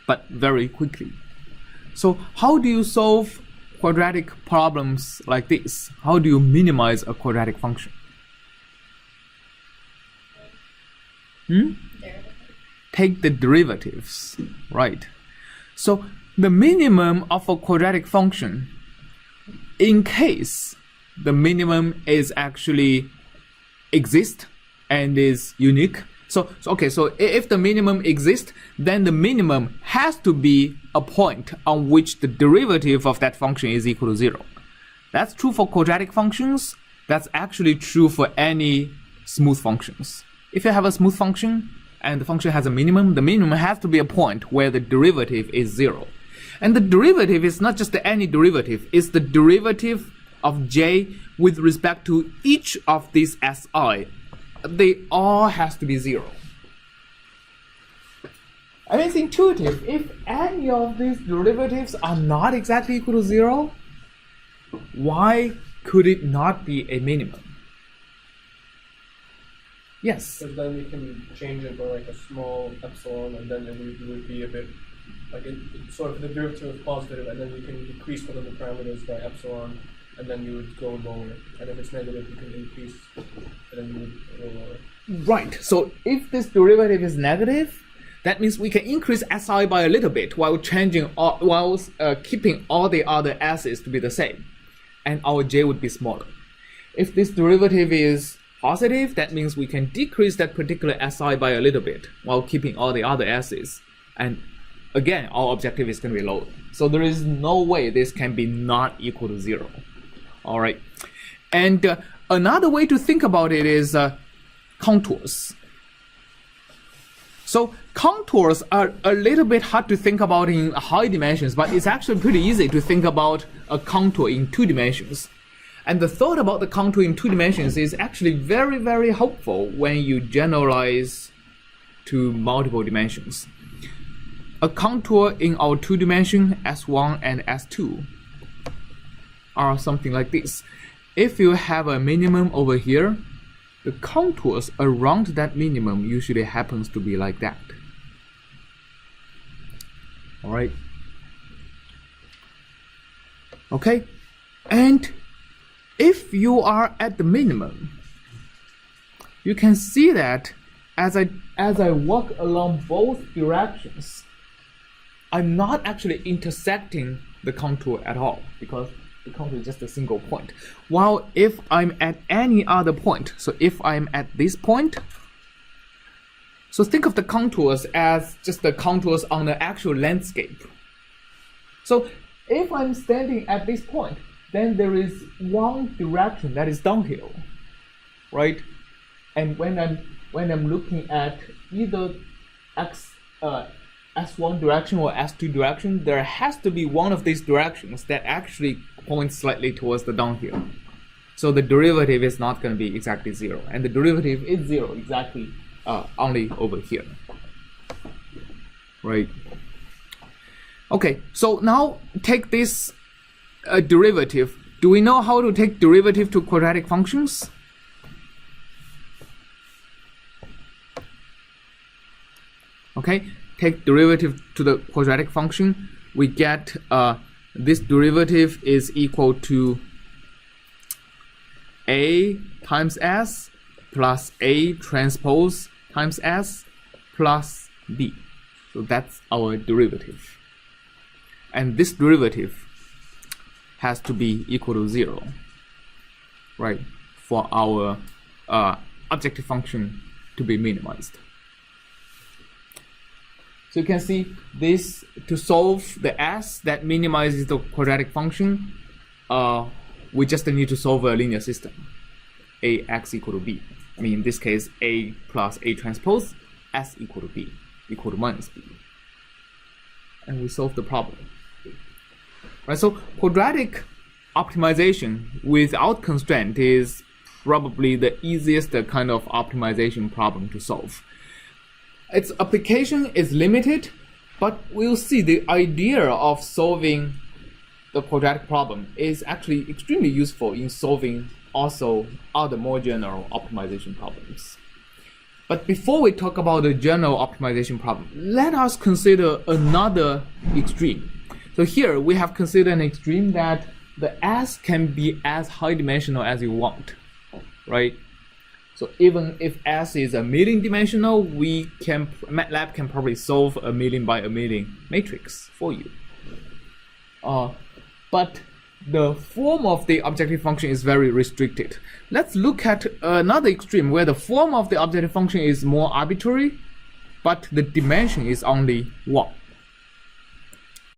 but very quickly. So how do you solve quadratic problems like this? How do you minimize a quadratic function? Take the derivatives, right? So the minimum of a quadratic function, in case the minimum is actually exist and is unique. So if the minimum exists, then the minimum has to be a point on which the derivative of that function is equal to 0. That's true for quadratic functions. That's actually true for any smooth functions. If you have a smooth function and the function has a minimum, the minimum has to be a point where the derivative is 0. And the derivative is not just any derivative, it's the derivative of j with respect to each of these si. They all has to be 0. I mean, it's intuitive. If any of these derivatives are not exactly equal to 0, why could it not be a minimum? Yes? Because then we can change it by like a small epsilon, and then it would be a bit like sort of the derivative is positive, and then we can decrease one of the parameters by epsilon, and then you would go lower. And if it's negative, you can increase, and then you would go lower. Right. So if this derivative is negative, that means we can increase si by a little bit while keeping all the other s's to be the same, and our j would be smaller. If this derivative is positive, that means we can decrease that particular si by a little bit while keeping all the other s's, and again, our objective is going to be lower. So there is no way this can be not equal to 0. All right. And another way to think about it is contours. So contours are a little bit hard to think about in high dimensions, but it's actually pretty easy to think about a contour in 2 dimensions. And the thought about the contour in 2 dimensions is actually very, very helpful when you generalize to multiple dimensions. A contour in our 2-dimension S1 and S2 are something like this. If you have a minimum over here, the contours around that minimum usually happens to be like that. All right. Okay. And if you are at the minimum, you can see that as I walk along both directions, I'm not actually intersecting the contour at all, because the contour is just a single point. While if I'm at any other point, so if I'm at this point, so think of the contours as just the contours on the actual landscape. So if I'm standing at this point, then there is one direction that is downhill, right? And when I'm looking at either S1 direction or S2 direction, there has to be one of these directions that actually points slightly towards the downhill. So the derivative is not going to be exactly 0, and the derivative is 0 exactly only over here, right? Okay, so now take this derivative. Do we know how to take derivative to quadratic functions? Okay, take derivative to the quadratic function. We get this derivative is equal to a times s plus a transpose times s plus b. So that's our derivative. And this derivative has to be equal to 0, right, for our objective function to be minimized. So you can see this, to solve the s that minimizes the quadratic function, we just need to solve a linear system, ax equal to b. I mean, in this case, a plus a transpose, s equal to b, equal to minus b. And we solve the problem. Right, so quadratic optimization without constraint is probably the easiest kind of optimization problem to solve. Its application is limited, but we'll see the idea of solving the quadratic problem is actually extremely useful in solving also other more general optimization problems. But before we talk about the general optimization problem, let us consider another extreme. So here we have considered an extreme that the S can be as high dimensional as you want, right? So even if S is a million dimensional, MATLAB can probably solve a million by a million matrix for you. But the form of the objective function is very restricted. Let's look at another extreme where the form of the objective function is more arbitrary, but the dimension is only 1.